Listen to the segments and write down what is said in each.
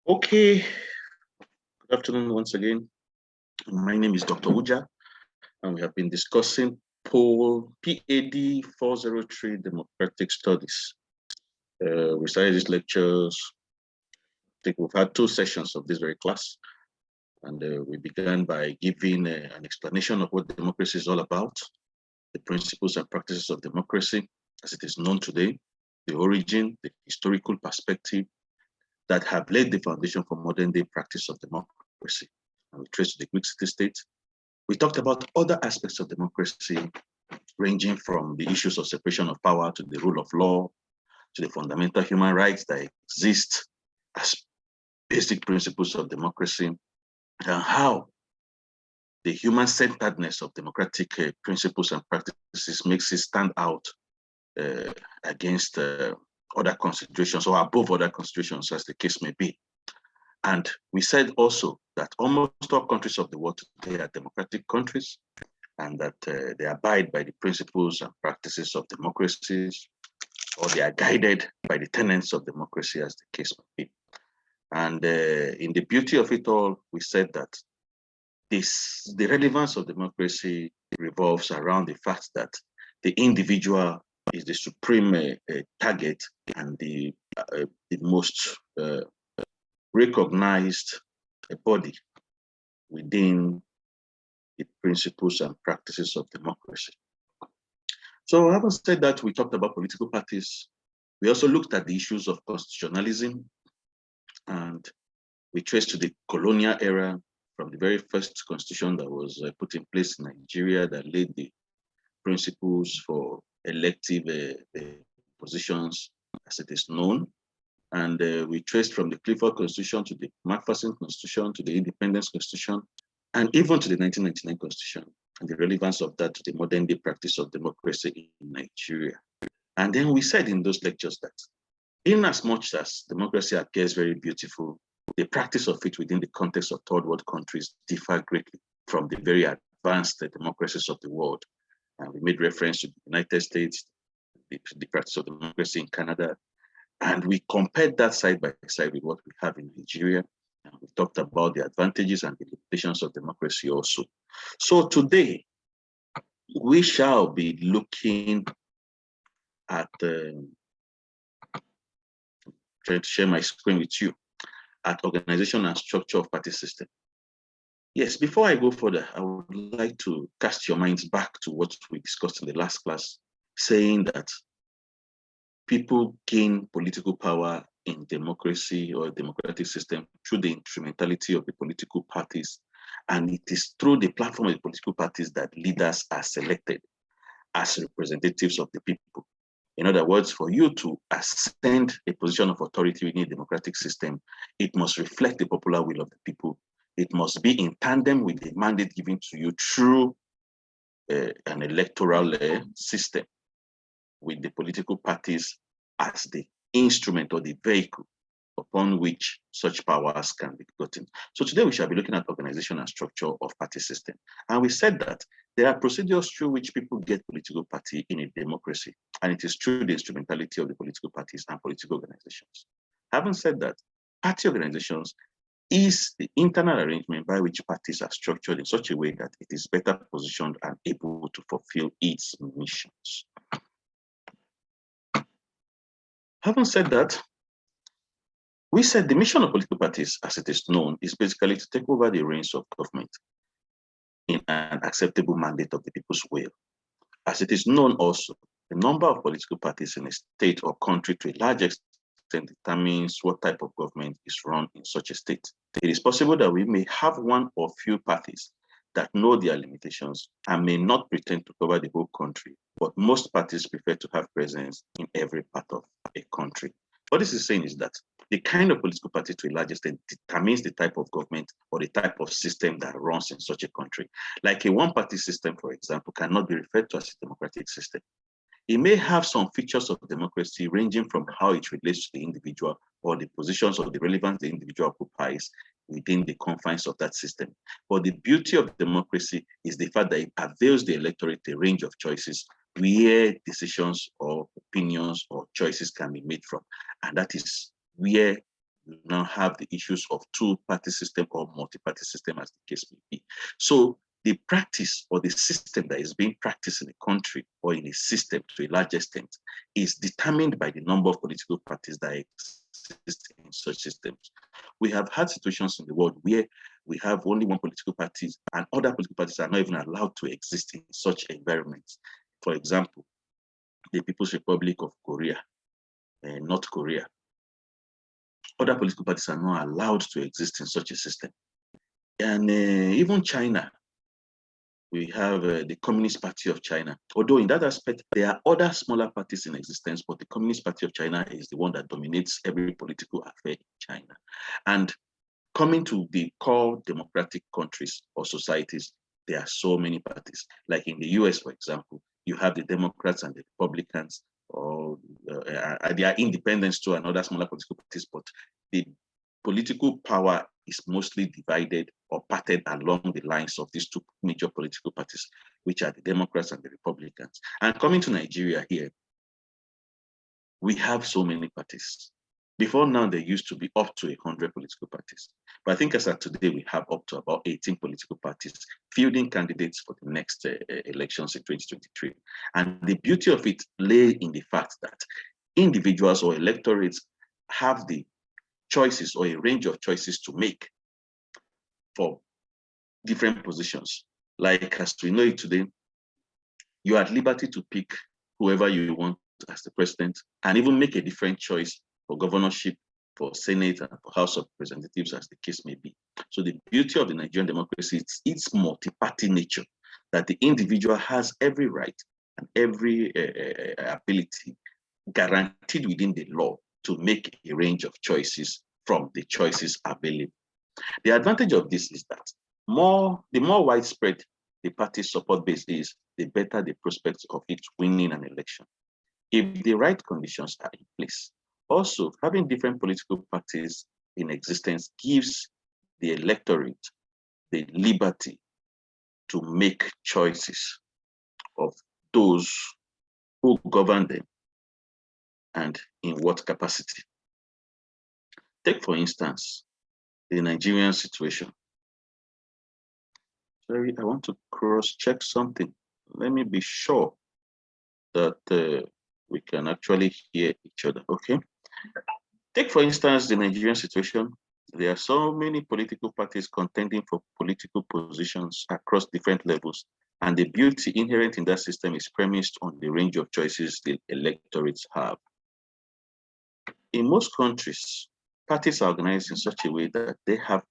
Okay, good afternoon once again. My name is Dr. Uja, and we have been discussing PAD 403 Democratic Studies. We started these lectures, I think we've had 2 sessions of this very class, and we began by giving an explanation of what democracy is all about, the principles and practices of democracy as it is known today, the origin, the historical perspective that have laid the foundation for modern day practice of democracy. And we traced the Greek city-state. We talked about other aspects of democracy, ranging from the issues of separation of power to the rule of law, to the fundamental human rights that exist as basic principles of democracy, and how the human-centeredness of democratic principles and practices makes it stand out against other considerations or above other considerations, as the case may be. And we said also that almost all countries of the world today are democratic countries, and that they abide by the principles and practices of democracies, or they are guided by the tenets of democracy, as the case may be. And in the beauty of it all, we said that the relevance of democracy revolves around the fact that the individual is the supreme target and the most recognized body within the principles and practices of democracy. So having said that, we talked about political parties. We also looked at the issues of constitutionalism, and we traced to the colonial era from the very first constitution that was put in place in Nigeria that laid the principles for elective positions as it is known. And we traced from the Clifford Constitution to the Macpherson Constitution to the Independence Constitution, and even to the 1999 Constitution, and the relevance of that to the modern day practice of democracy in Nigeria. And then we said in those lectures that in as much as democracy appears very beautiful, the practice of it within the context of third world countries differ greatly from the very advanced democracies of the world. And we made reference to the United States, the practice of democracy in Canada, and we compared that side by side with what we have in Nigeria. And we talked about the advantages and the limitations of democracy also. So today, we shall be looking at, trying to share my screen with you, at organization and structure of party system. Yes, before I go further, I would like to cast your minds back to what we discussed in the last class, saying that people gain political power in democracy or democratic system through the instrumentality of the political parties. And it is through the platform of the political parties that leaders are selected as representatives of the people. In other words, for you to ascend a position of authority within a democratic system, it must reflect the popular will of the people. It must be in tandem with the mandate given to you through an electoral system, with the political parties as the instrument or the vehicle upon which such powers can be gotten. So today we shall be looking at organization and structure of party system. And we said that there are procedures through which people get political party in a democracy, and it is through the instrumentality of the political parties and political organizations. Having said that, party organizations is the internal arrangement by which parties are structured in such a way that it is better positioned and able to fulfill its missions. Having said that, we said the mission of political parties, as it is known, is basically to take over the reins of government in an acceptable mandate of the people's will. As it is known also, the number of political parties in a state or country to a large extent determines what type of government is run in such a state. It is possible that we may have one or few parties that know their limitations and may not pretend to cover the whole country, but most parties prefer to have presence in every part of a country. What this is saying is that the kind of political party to a large extent determines the type of government or the type of system that runs in such a country. Like a one-party system, for example, cannot be referred to as a democratic system. It may have some features of democracy ranging from how it relates to the individual or the positions or the relevance the individual occupies within the confines of that system. But the beauty of democracy is the fact that it avails the electorate a range of choices where decisions or opinions or choices can be made from. And that is where You now have the issues of two-party system or multi-party system, as the case may be. So the practice or the system that is being practiced in a country or in a system to a large extent is determined by the number of political parties that exist in such systems. We have had situations in the world where we have only one political party and other political parties are not even allowed to exist in such environments. For example, the People's Republic of Korea, North Korea. Other political parties are not allowed to exist in such a system. And even China, we have the Communist Party of China. Although in that aspect, there are other smaller parties in existence, but the Communist Party of China is the one that dominates every political affair in China. And coming to the core democratic countries or societies, there are so many parties. Like in the US, for example, you have the Democrats and the Republicans, or they are independents too, and other smaller political parties, but the political power is mostly divided or parted along the lines of these two major political parties, which are the Democrats and the Republicans. And coming to Nigeria here, we have so many parties. Before now, there used to be up to 100 political parties. But I think as of today, we have up to about 18 political parties fielding candidates for the next elections in 2023. And the beauty of it lay in the fact that individuals or electorates have the choices or a range of choices to make for different positions. Like as we know it today, you are at liberty to pick whoever you want as the president and even make a different choice for governorship, for Senate, and for House of Representatives, as the case may be. So the beauty of the Nigerian democracy is its multi-party nature, that the individual has every right and every ability guaranteed within the law to make a range of choices from the choices available. The advantage of this is that the more widespread the party support base is, the better the prospects of it winning an election, if the right conditions are in place. Also, having different political parties in existence gives the electorate the liberty to make choices of those who govern them and in what capacity. Take, for instance, the Nigerian situation. Sorry, I want to cross-check something. Let me be sure that we can actually hear each other, okay? Take, for instance, the Nigerian situation. There are so many political parties contending for political positions across different levels, and the beauty inherent in that system is premised on the range of choices the electorates have. In most countries, parties are organized in such a way that they have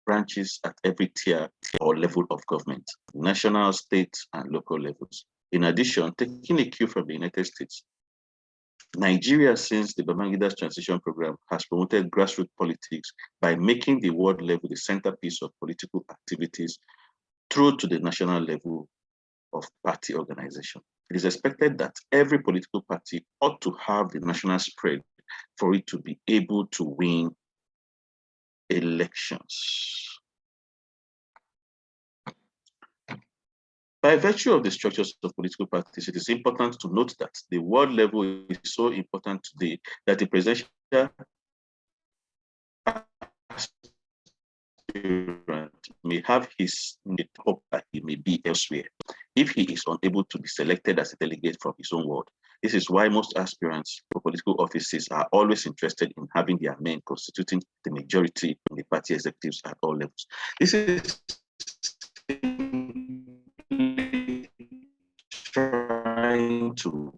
branches at every tier or level of government, national, state, and local levels. In addition, taking a cue from the United States, Nigeria, since the Babangida's transition program, has promoted grassroots politics by making the world level the centerpiece of political activities through to the national level of party organization. It is expected that every political party ought to have the national spread for it to be able to win elections. By virtue of the structures of political parties, it is important to note that the world level is so important today that the presidential aspirant may have his hope that he may be elsewhere if he is unable to be selected as a delegate from his own ward. This is why most aspirants for political offices are always interested in having their men constituting the majority in the party executives at all levels. This is trying to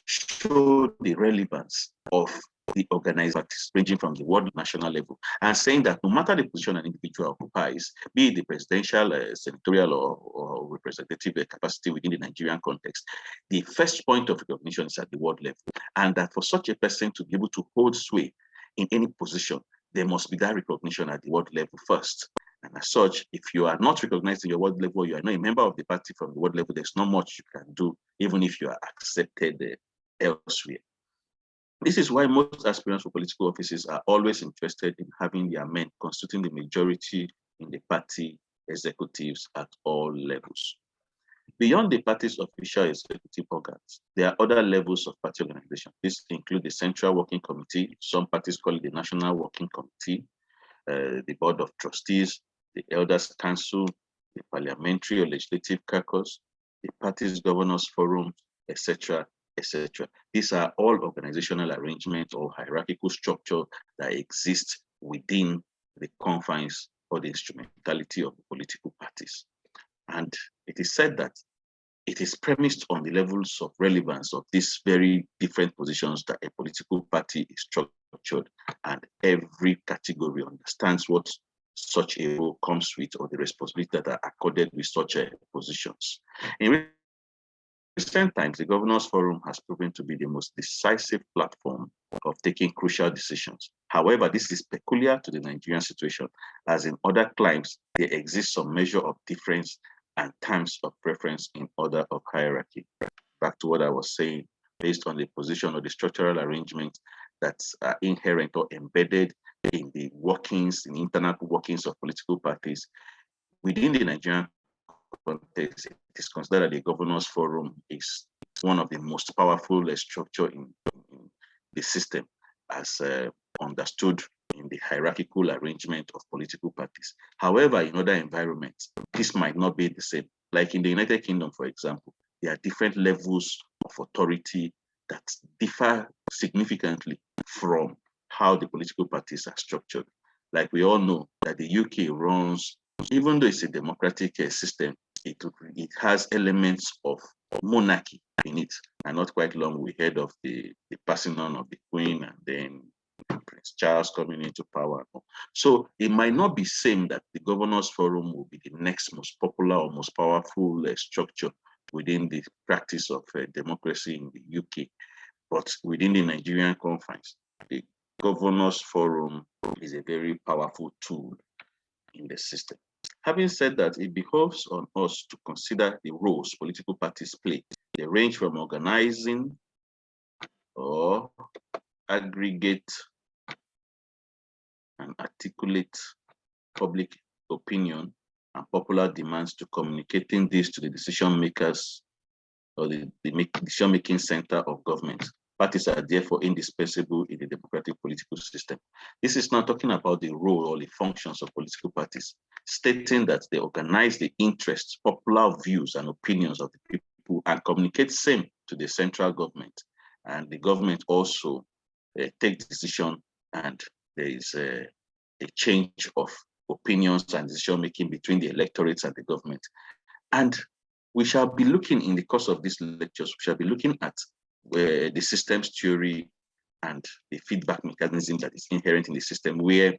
show the relevance of the organized parties ranging from the world national level, and saying that no matter the position an individual occupies, be it the presidential, senatorial, or representative capacity within the Nigerian context, the first point of recognition is at the world level, and that for such a person to be able to hold sway in any position, there must be that recognition at the world level first. And as such, if you are not recognized in your world level, you are not a member of the party from the world level, there's not much you can do, even if you are accepted elsewhere. This is why most aspirants for political offices are always interested in having their men constituting the majority in the party executives at all levels. Beyond the party's official executive organs, there are other levels of party organization. This includes the Central Working Committee, some parties call it the National Working Committee, the Board of Trustees, the Elders Council, the Parliamentary or Legislative Caucus, the party's Governors Forum, etc., etc. These are all organizational arrangements or hierarchical structure that exist within the confines or the instrumentality of the political parties. And it is said that it is premised on the levels of relevance of these very different positions that a political party is structured, and every category understands what such a role comes with or the responsibility that are accorded with such positions. In recent times, the Governors Forum has proven to be the most decisive platform of taking crucial decisions. However, this is peculiar to the Nigerian situation, as in other climes, there exists some measure of difference and terms of preference in order of hierarchy. Back to what I was saying, based on the position or the structural arrangement that's inherent or embedded in the workings, in the internal workings of political parties. Within the Nigerian context, it is considered that the Governors Forum is one of the most powerful structure in the system, as understood in the hierarchical arrangement of political parties. However, in other environments, this might not be the same. Like in the United Kingdom, for example, there are different levels of authority that differ significantly from how the political parties are structured. Like we all know that the UK runs, even though it's a democratic system, it has elements of monarchy in it. And not quite long, we heard of the passing on of the Queen and then Prince Charles coming into power. So it might not be same that the Governors Forum will be the next most popular or most powerful structure within the practice of democracy in the UK. But within the Nigerian confines, the Governors Forum is a very powerful tool in the system. Having said that, it behoves on us to consider the roles political parties play. They range from organizing or aggregate and articulate public opinion and popular demands to communicating this to the decision makers or the decision-making center of government. Parties are therefore indispensable in the democratic political system. This is not talking about the role or the functions of political parties, stating that they organize the interests, popular views, and opinions of the people and communicate same to the central government. And the government also take decision, and there is a change of opinions and decision making between the electorates and the government. And we shall be looking in the course of these lectures, we shall be looking at the systems theory and the feedback mechanism that is inherent in the system, where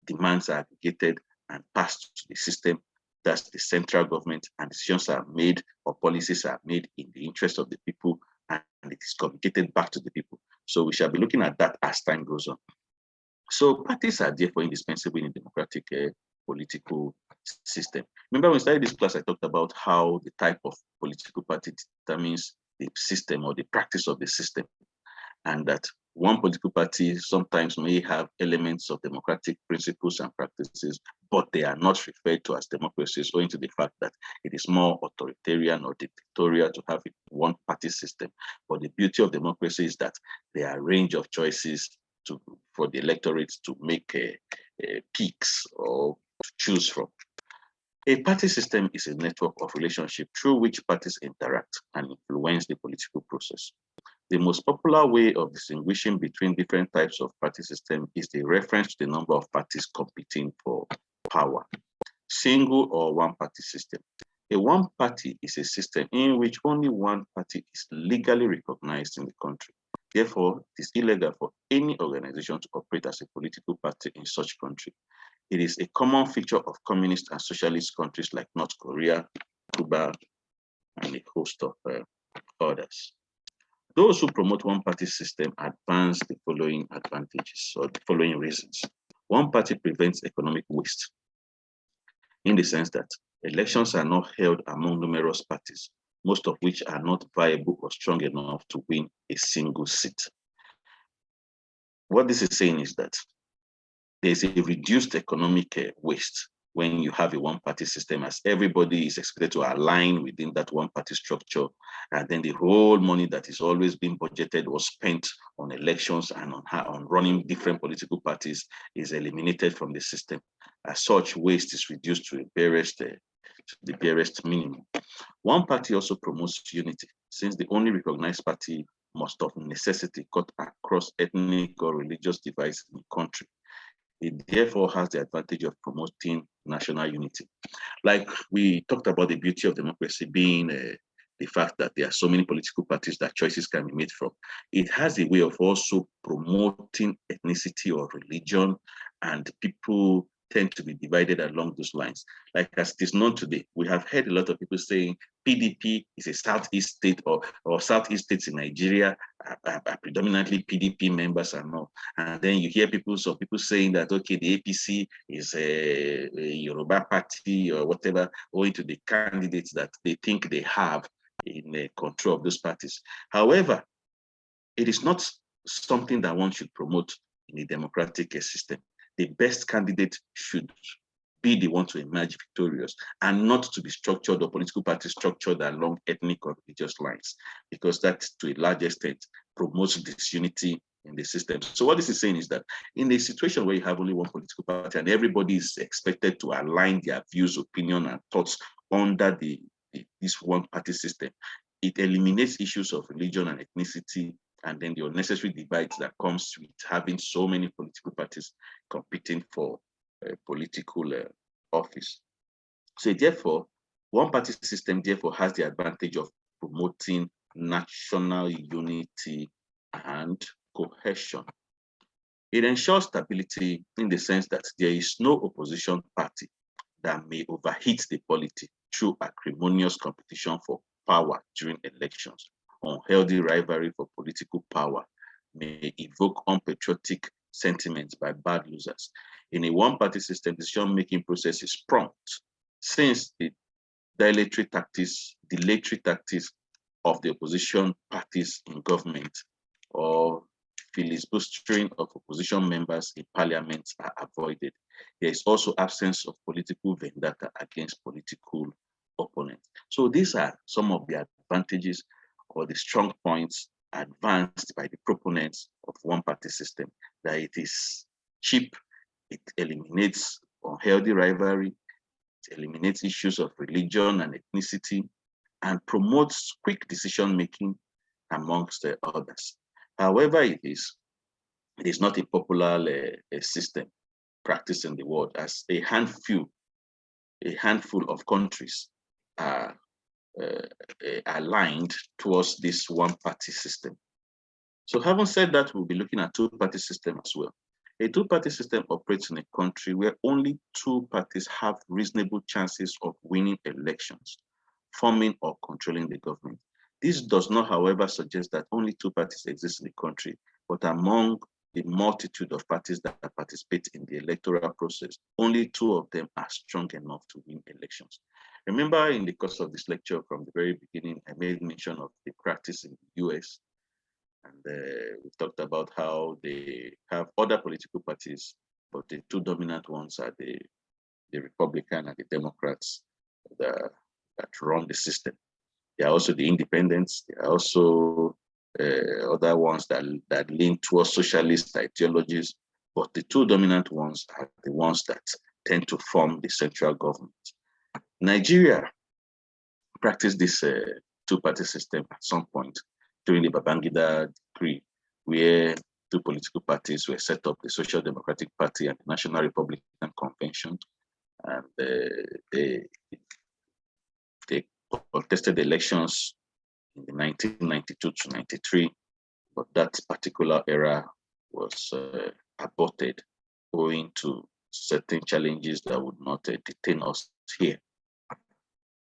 demands are aggregated and passed to the system, that's the central government, and decisions are made or policies are made in the interest of the people, and it is communicated back to the people. So we shall be looking at that as time goes on. So parties are therefore indispensable in a democratic political system. Remember when we started this class, I talked about how the type of political party determines the system or the practice of the system, and that one political party sometimes may have elements of democratic principles and practices, but they are not referred to as democracies, owing to the fact that it is more authoritarian or dictatorial to have a one-party system. But the beauty of democracy is that there are a range of choices for the electorate to make picks or to choose from. A party system is a network of relationships through which parties interact and influence the political process. The most popular way of distinguishing between different types of party system is the reference to the number of parties competing for power. Single or one-party system. A one-party is a system in which only one party is legally recognized in the country. Therefore, it is illegal for any organization to operate as a political party in such country. It is a common feature of communist and socialist countries like North Korea, Cuba, and a host of others. Those who promote one-party system advance the following advantages or the following reasons. One party prevents economic waste, in the sense that elections are not held among numerous parties, most of which are not viable or strong enough to win a single seat. What this is saying is that there is a reduced economic waste when you have a one-party system, as everybody is expected to align within that one-party structure, and then the whole money that is always being budgeted or spent on elections and on running different political parties is eliminated from the system. As such, waste is reduced to the barest minimum. One party also promotes unity, since the only recognized party must of necessity cut across ethnic or religious divides in the country. It therefore has the advantage of promoting national unity. Like we talked about the beauty of democracy being the fact that there are so many political parties that choices can be made from. It has a way of also promoting ethnicity or religion, and people tend to be divided along those lines. Like as it is known today, we have heard a lot of people saying PDP is a Southeast state, or Southeast states in Nigeria are predominantly PDP members and all. And then you hear some people saying that, okay, the APC is a Yoruba party or whatever, owing to the candidates that they think they have in control of those parties. However, it is not something that one should promote in a democratic system. The best candidate should be the one to emerge victorious, and not to be structured or political party structured along ethnic or religious lines, because that to a large extent promotes disunity in the system. So what this is saying is that in a situation where you have only one political party and everybody is expected to align their views, opinion, and thoughts under this one party system, it eliminates issues of religion and ethnicity, and then the unnecessary divides that comes with having so many political parties competing for political office. So therefore, one party system therefore has the advantage of promoting national unity and cohesion. It ensures stability in the sense that there is no opposition party that may overheat the polity through acrimonious competition for power during elections. Unhealthy rivalry for political power may evoke unpatriotic sentiments by bad losers. In a one-party system, decision-making process is prompt, since the dilatory tactics of the opposition parties in government or filibustering of opposition members in parliament are avoided. There is also absence of political vendetta against political opponents. So these are some of the advantages or the strong points advanced by the proponents of one-party system, that it is cheap, it eliminates unhealthy rivalry, it eliminates issues of religion and ethnicity, and promotes quick decision-making amongst the others. However, it is not a popular system practiced in the world, as a handful of countries are aligned towards this one-party system. So having said that, we'll be looking at two-party system as well. A two-party system operates in a country where only two parties have reasonable chances of winning elections, forming or controlling the government. This does not, however, suggest that only two parties exist in the country, but among the multitude of parties that participate in the electoral process, only two of them are strong enough to win elections. Remember, in the course of this lecture from the very beginning, I made mention of the practice in the US, and we talked about how they have other political parties, but the two dominant ones are the Republican and the Democrats that run the system. There are also the independents. There are also other ones that lean towards socialist ideologies, but the two dominant ones are the ones that tend to form the central government. Nigeria practiced this two-party system at some point during the Babangida decree, where two political parties were set up, the Social Democratic Party and the National Republican Convention, and they contested elections in the 1992 to 93, but that particular era was aborted owing to certain challenges that would not detain us here.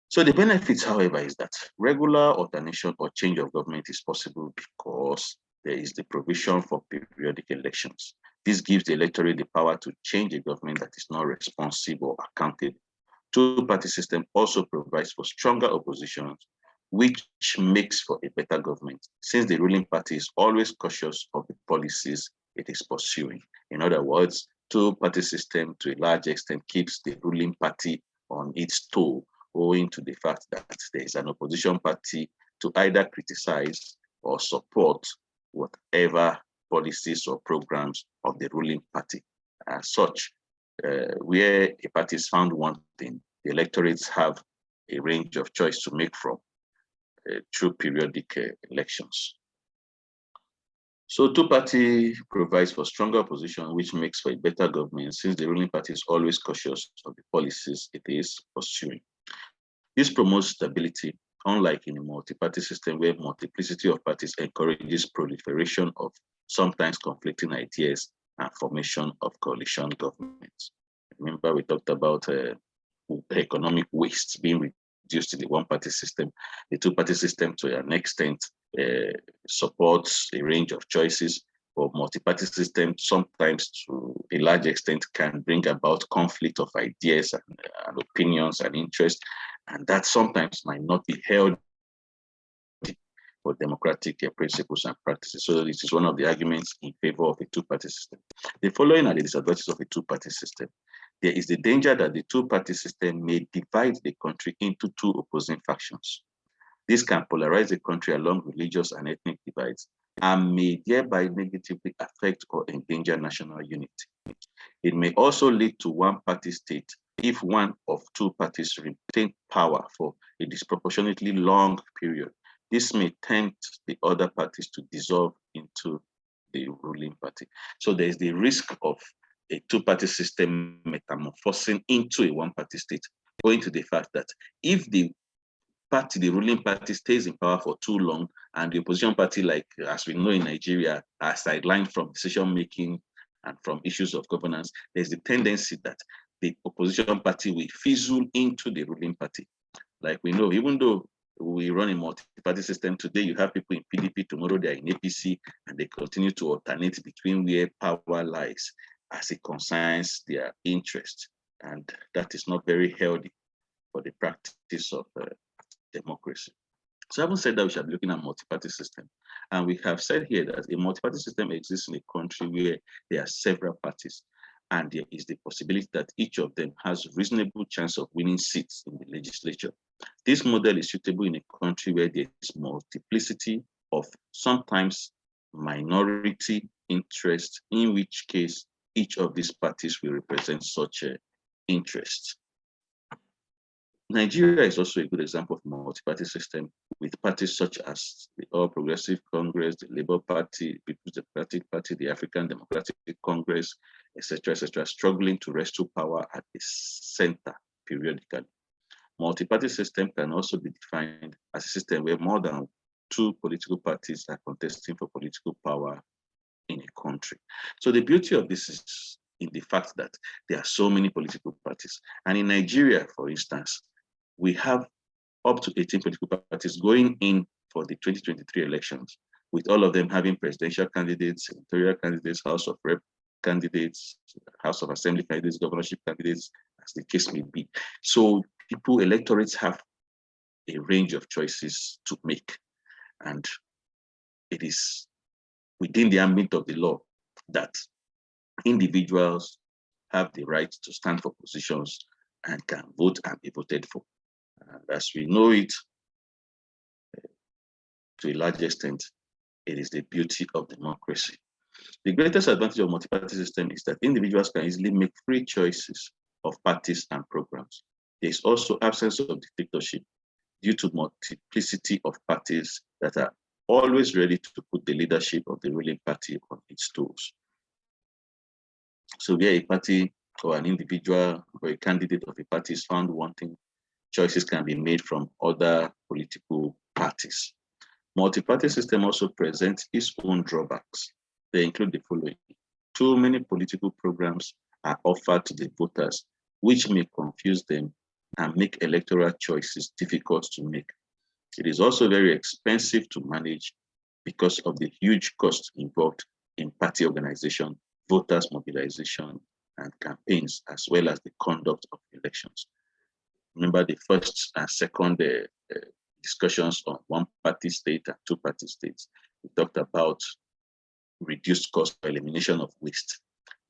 So the benefits, however, is that regular alternation or change of government is possible because there is the provision for periodic elections. This gives the electorate the power to change a government that is not responsive or accountable. Two-party system also provides for stronger opposition, which makes for a better government, since the ruling party is always cautious of the policies it is pursuing. In other words, Two-party system, to a large extent, keeps the ruling party on its toe, owing to the fact that there is an opposition party to either criticize or support whatever policies or programs of the ruling party. As such, where a party is found wanting, the electorates have a range of choice to make from through periodic elections. So two-party provides for stronger opposition, which makes for a better government, since the ruling party is always cautious of the policies it is pursuing. This promotes stability, unlike in a multi-party system where multiplicity of parties encourages proliferation of sometimes conflicting ideas and formation of coalition governments. Remember, we talked about economic waste being reduced in the one-party system. The two-party system, to an extent, supports a range of choices, but multi-party system sometimes, to a large extent, can bring about conflict of ideas and opinions and interests, and that sometimes might not be held for democratic principles and practices. So this is one of the arguments in favor of a two-party system. The following are the disadvantages of a two-party system. There is the danger that the two-party system may divide the country into two opposing factions. This can polarize the country along religious and ethnic divides and may thereby negatively affect or endanger national unity. It may also lead to one-party state if one of two parties retain power for a disproportionately long period. This may tempt the other parties to dissolve into the ruling party. So there is the risk of a two-party system metamorphosing into a one-party state, owing to the fact that if the ruling party stays in power for too long, and the opposition party, like as we know in Nigeria, are sidelined from decision-making and from issues of governance, there's the tendency that the opposition party will fizzle into the ruling party. Like we know, even though we run a multi-party system today, you have people in PDP, tomorrow they're in APC, and they continue to alternate between where power lies as it concerns their interest. And that is not very healthy for the practice of democracy. So having said that, we shall be looking at multi-party system. And we have said here that a multi-party system exists in a country where there are several parties, and there is the possibility that each of them has reasonable chance of winning seats in the legislature. This model is suitable in a country where there is multiplicity of sometimes minority interest, in which case each of these parties will represent such an interest. Nigeria is also a good example of multi-party system, with parties such as the All Progressive Congress, the Labour Party, People's Democratic Party, the African Democratic Congress, etc., struggling to wrestle power at the center periodically. Multi-party system can also be defined as a system where more than two political parties are contesting for political power in a country. So the beauty of this is in the fact that there are so many political parties. And in Nigeria, for instance, we have up to 18 political parties going in for the 2023 elections, with all of them having presidential candidates, senatorial candidates, House of Rep candidates, House of Assembly candidates, governorship candidates, as the case may be. So electorates have a range of choices to make. And it is within the ambit of the law that individuals have the right to stand for positions and can vote and be voted for. As we know it, to a large extent, it is the beauty of democracy. The greatest advantage of multi-party system is that individuals can easily make free choices of parties and programs. There is also absence of dictatorship due to multiplicity of parties that are always ready to put the leadership of the ruling party on its toes. So where a party or an individual or a candidate of a party is found wanting, choices can be made from other political parties. Multi-party system also presents its own drawbacks. They include the following. Too many political programs are offered to the voters, which may confuse them and make electoral choices difficult to make. It is also very expensive to manage because of the huge costs involved in party organization, voters mobilization, and campaigns, as well as the conduct of elections. Remember the first and second discussions on one-party state and two-party states. We talked about reduced cost for elimination of waste.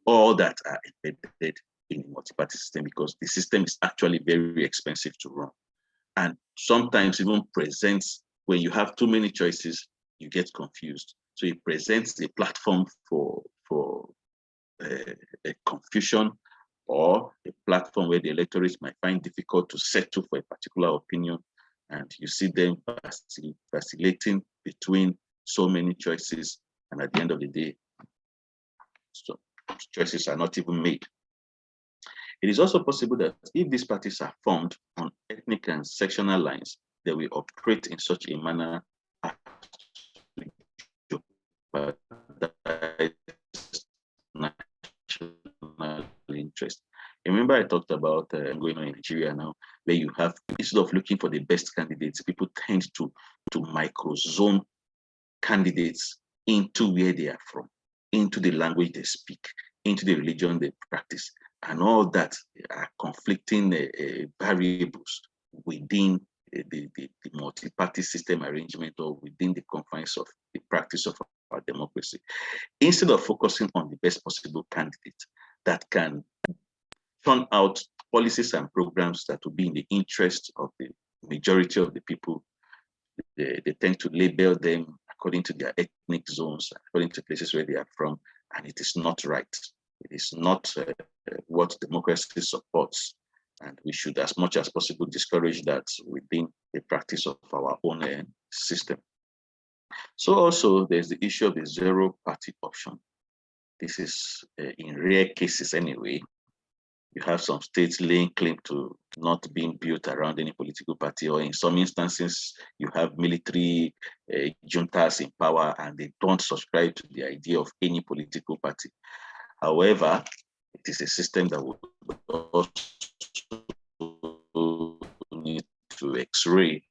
all that are embedded in a multi-party system, because the system is actually very expensive to run. And sometimes even presents, when you have too many choices, you get confused. So it presents a platform for a confusion, or a platform where the electorate might find difficult to settle for a particular opinion. And you see them vacillating between so many choices. And at the end of the day, so choices are not even made. It is also possible that if these parties are formed on ethnic and sectional lines, they will operate in such a manner as to jeopardize national interest. Remember, I talked about going on in Nigeria now, where you have, instead of looking for the best candidates, people tend to microzone candidates into where they are from, into the language they speak, into the religion they practice, and all that are conflicting variables within the multi-party system arrangement, or within the confines of the practice of our democracy. Instead of focusing on the best possible candidate that can turn out policies and programs that will be in the interest of the majority of the people, they tend to label them according to their ethnic zones, according to places where they are from, and it is not right. It is not what democracy supports, and we should, as much as possible, discourage that within the practice of our own system. So also, there's the issue of the zero-party option. This is, in rare cases anyway, you have some states laying claim to not being built around any political party, or in some instances, you have military juntas in power and they don't subscribe to the idea of any political party. However, it is a system that would also need to X-ray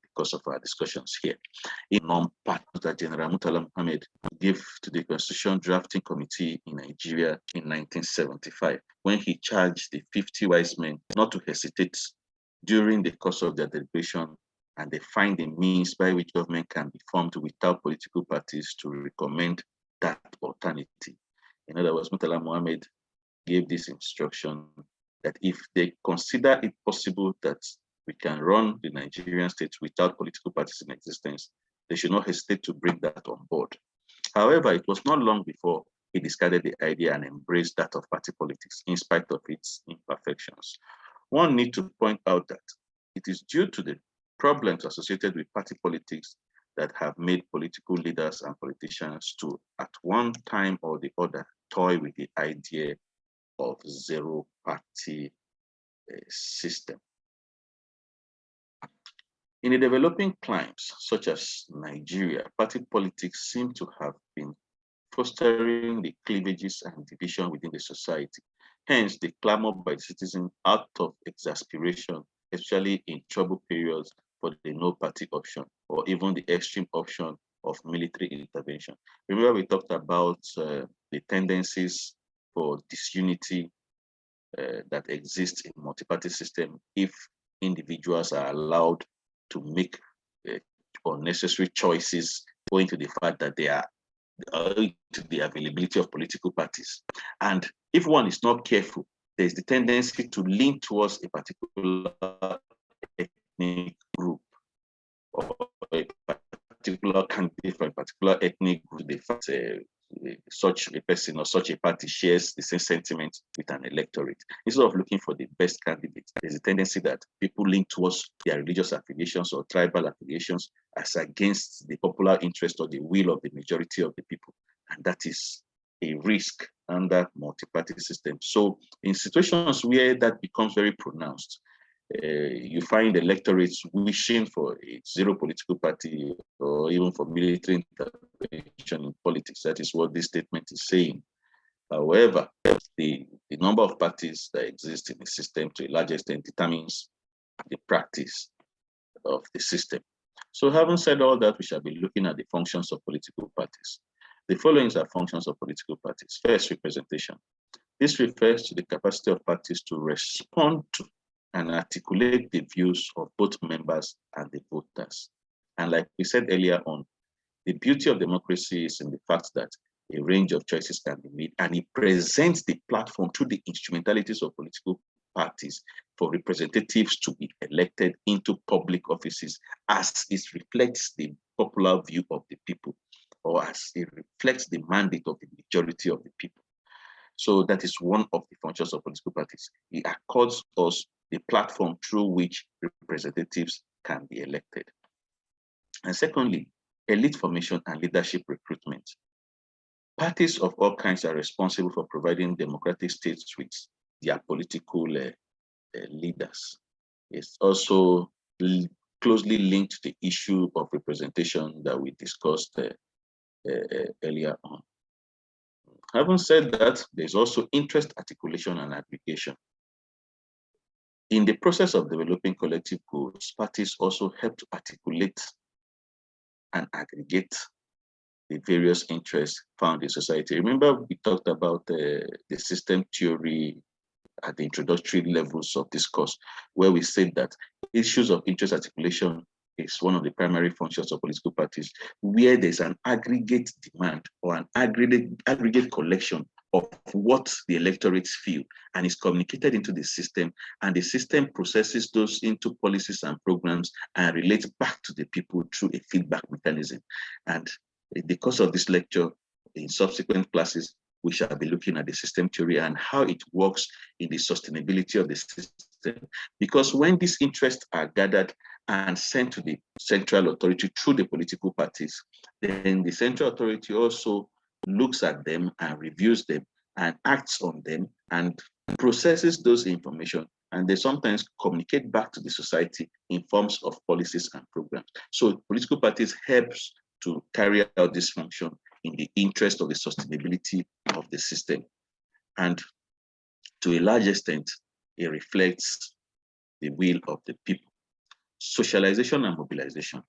because of our discussions here. In non-part that General Murtala Muhammad gave to the Constitution Drafting Committee in Nigeria in 1975, when he charged the 50 wise men not to hesitate during the course of their deliberation, and they find the means by which government can be formed without political parties to recommend that alternative. In other words, Murtala Muhammad gave this instruction that if they consider it possible that we can run the Nigerian state without political parties in existence, they should not hesitate to bring that on board. However, it was not long before he discarded the idea and embraced that of party politics, in spite of its imperfections. One needs to point out that it is due to the problems associated with party politics that have made political leaders and politicians to, at one time or the other, toy with the idea of zero-party system. In the developing climes, such as Nigeria, party politics seem to have been fostering the cleavages and division within the society. Hence, the clamor by the citizen out of exasperation, especially in trouble periods, for the no-party option, or even the extreme option of military intervention. Remember, we talked about the tendencies for disunity that exists in multi-party system if individuals are allowed to make unnecessary choices owing to the fact that they are to the availability of political parties. And if one is not careful, there's the tendency to lean towards a particular ethnic group, or a particular candidate for a particular ethnic group. They fact, such a person or such a party shares the same sentiment with an electorate. Instead of looking for the best candidate, there's a tendency that people lean towards their religious affiliations or tribal affiliations as against the popular interest or the will of the majority of the people. And that is a risk under multi-party system. So in situations where that becomes very pronounced, you find electorates wishing for a zero political party, or even for military intervention in politics. That is what this statement is saying. However, the number of parties that exist in the system to a large extent determines the practice of the system. So having said all that, we shall be looking at the functions of political parties. The following are functions of political parties. First, representation. This refers to the capacity of parties to respond to and articulate the views of both members and the voters. And like we said earlier on, the beauty of democracy is in the fact that a range of choices can be made, and it presents the platform through the instrumentalities of political parties for representatives to be elected into public offices as it reflects the popular view of the people, or as it reflects the mandate of the majority of the people. So that is one of the functions of political parties. It accords us the platform through which representatives can be elected. And secondly, elite formation and leadership recruitment. Parties of all kinds are responsible for providing democratic states with their political leaders. It's also closely linked to the issue of representation that we discussed earlier on. Having said that, there's also interest articulation and aggregation. In the process of developing collective goals, parties also help to articulate and aggregate the various interests found in society. Remember, we talked about the system theory at the introductory levels of this course, where we said that issues of interest articulation is one of the primary functions of political parties, where there's an aggregate demand or an aggregate collection of what the electorates feel, and is communicated into the system, and the system processes those into policies and programs and relates back to the people through a feedback mechanism. And in the course of this lecture, in subsequent classes, we shall be looking at the system theory and how it works in the sustainability of the system. Because when these interests are gathered and sent to the central authority through the political parties, then the central authority also looks at them and reviews them and acts on them and processes those information, and they sometimes communicate back to the society in forms of policies and programs. So political parties helps to carry out this function in the interest of the sustainability of the system. And to a large extent, it reflects the will of the people. Socialization and mobilization.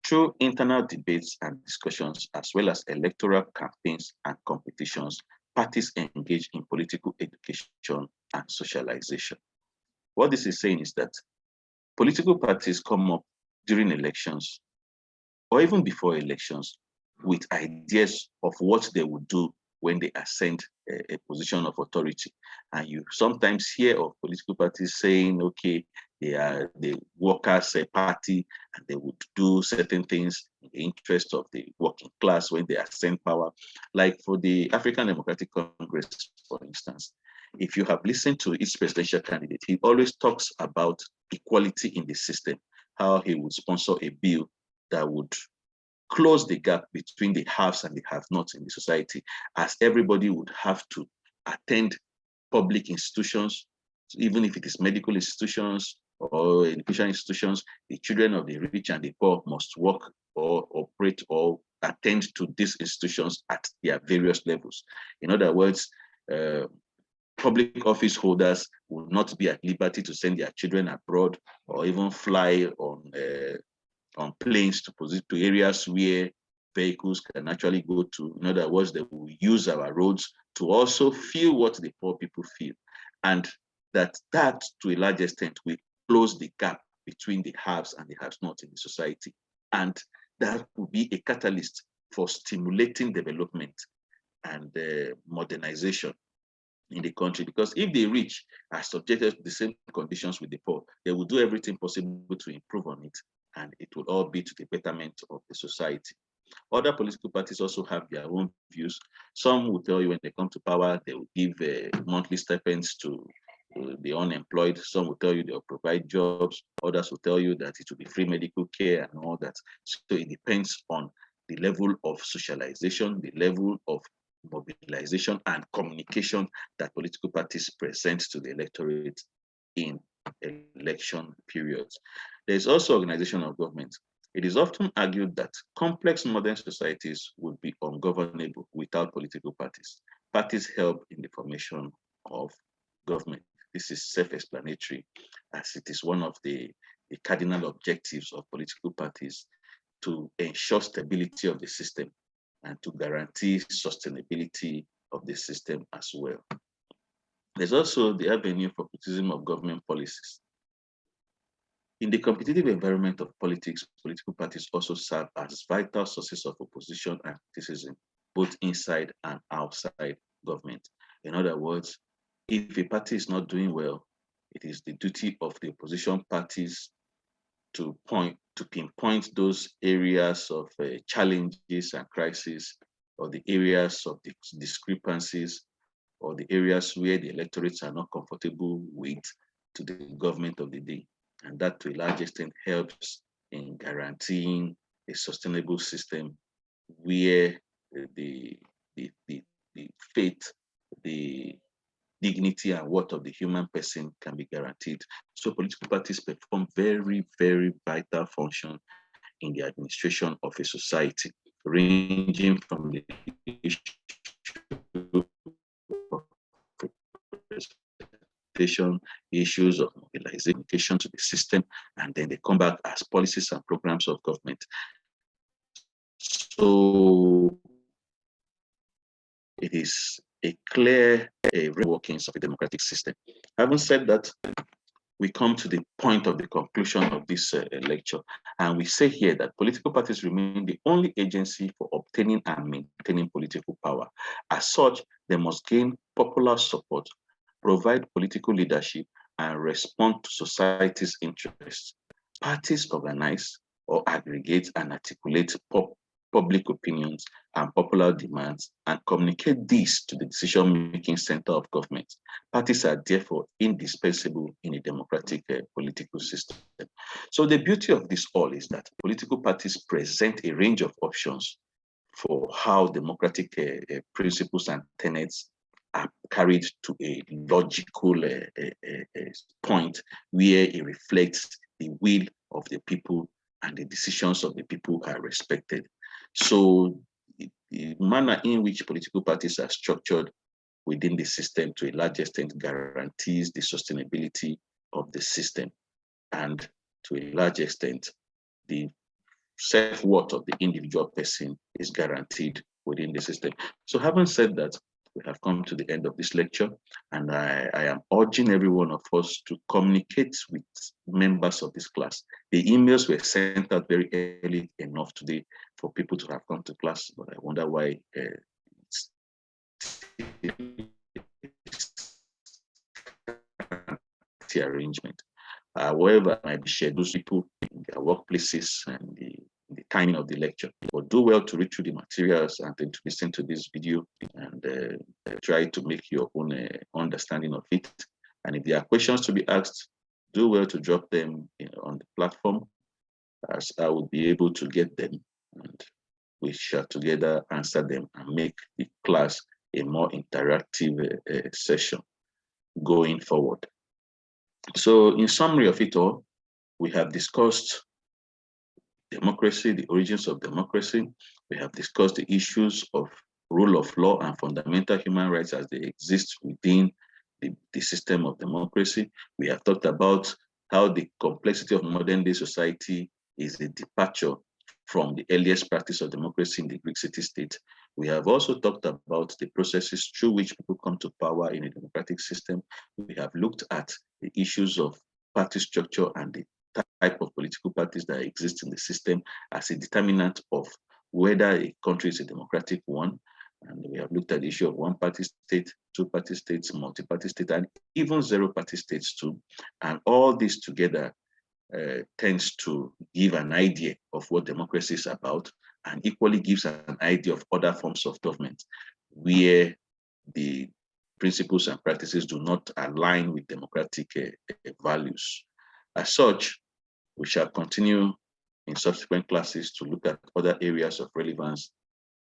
Through internal debates and discussions, as well as electoral campaigns and competitions, parties engage in political education and socialization. What this is saying is that political parties come up during elections or even before elections with ideas of what they would do when they ascend a position of authority. And you sometimes hear of political parties saying, okay, they are the workers' party, and they would do certain things in the interest of the working class when they ascend power. Like for the African Democratic Congress, for instance, if you have listened to its presidential candidate, he always talks about equality in the system, how he would sponsor a bill that would close the gap between the haves and the have-nots in the society, as everybody would have to attend public institutions, even if it is medical institutions or education institutions. The children of the rich and the poor must work or operate or attend to these institutions at their various levels. In other words, public office holders will not be at liberty to send their children abroad or even fly on planes to areas where vehicles can actually go to. In other words, they will use our roads to also feel what the poor people feel. And that to a large extent will close the gap between the haves and the have-nots in the society. And that will be a catalyst for stimulating development and modernization in the country, because if the rich are subjected to the same conditions with the poor, they will do everything possible to improve on it, and it will all be to the betterment of the society. Other political parties also have their own views. Some will tell you when they come to power, they will give monthly stipends to the unemployed. Some will tell you they'll provide jobs. Others will tell you that it will be free medical care and all that. So it depends on the level of socialization, the level of mobilization and communication that political parties present to the electorate in election periods. There's also organization of government. It is often argued that complex modern societies would be ungovernable without political parties. Parties help in the formation of government. This is self-explanatory, as it is one of the cardinal objectives of political parties to ensure stability of the system and to guarantee sustainability of the system as well. There's also the avenue for criticism of government policies. In the competitive environment of politics, political parties also serve as vital sources of opposition and criticism, both inside and outside government. In other words, if a party is not doing well, it is the duty of the opposition parties to pinpoint those areas of challenges and crises, or the areas of discrepancies, or the areas where the electorates are not comfortable with, to the government of the day. And that to a large extent helps in guaranteeing a sustainable system where the, the, the, the faith, the dignity and worth of the human person can be guaranteed. So political parties perform very, very vital function in the administration of a society, ranging from the issue of representation, issues of mobilization to the system, and then they come back as policies and programs of government. So it is a clear workings of a democratic system. Having said that, we come to the point of the conclusion of this lecture, and we say here that political parties remain the only agency for obtaining and maintaining political power. As such, they must gain popular support, provide political leadership, and respond to society's interests. Parties organize or aggregate and articulate public opinions and popular demands and communicate these to the decision-making center of government. Parties are therefore indispensable in a democratic political system. So the beauty of this all is that political parties present a range of options for how democratic principles and tenets are carried to a logical point where it reflects the will of the people and the decisions of the people are respected. So the manner in which political parties are structured within the system to a large extent guarantees the sustainability of the system, and to a large extent the self-worth of the individual person is guaranteed within the system. So having said that, we have come to the end of this lecture, and I am urging every one of us to communicate with members of this class. The emails were sent out very early enough today for people to have come to class, but I wonder why it's the arrangement. However, I might be shared those people in their workplaces and the timing of the lecture. But do well to read through the materials and then to listen to this video and try to make your own understanding of it. And if there are questions to be asked, do well to drop them on the platform, as I will be able to get them, and we shall together answer them and make the class a more interactive session going forward. So in summary of it all, we have discussed democracy, the origins of democracy. We have discussed the issues of rule of law and fundamental human rights as they exist within the system of democracy. We have talked about how the complexity of modern day society is a departure from the earliest practice of democracy in the Greek city-state. We have also talked about the processes through which people come to power in a democratic system. We have looked at the issues of party structure and the type of political parties that exist in the system as a determinant of whether a country is a democratic one. And we have looked at the issue of one-party state, two-party states, multi-party state, and even zero-party states too. And all this together tends to give an idea of what democracy is about, and equally gives an idea of other forms of government where the principles and practices do not align with democratic values. As such, we shall continue in subsequent classes to look at other areas of relevance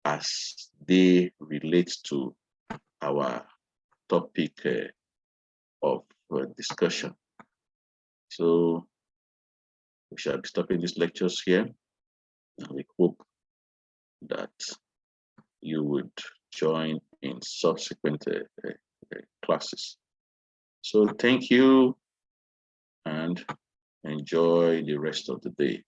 as they relate to our topic of discussion. So we shall be stopping these lectures here, and we hope that you would join in subsequent classes. So thank you and enjoy the rest of the day.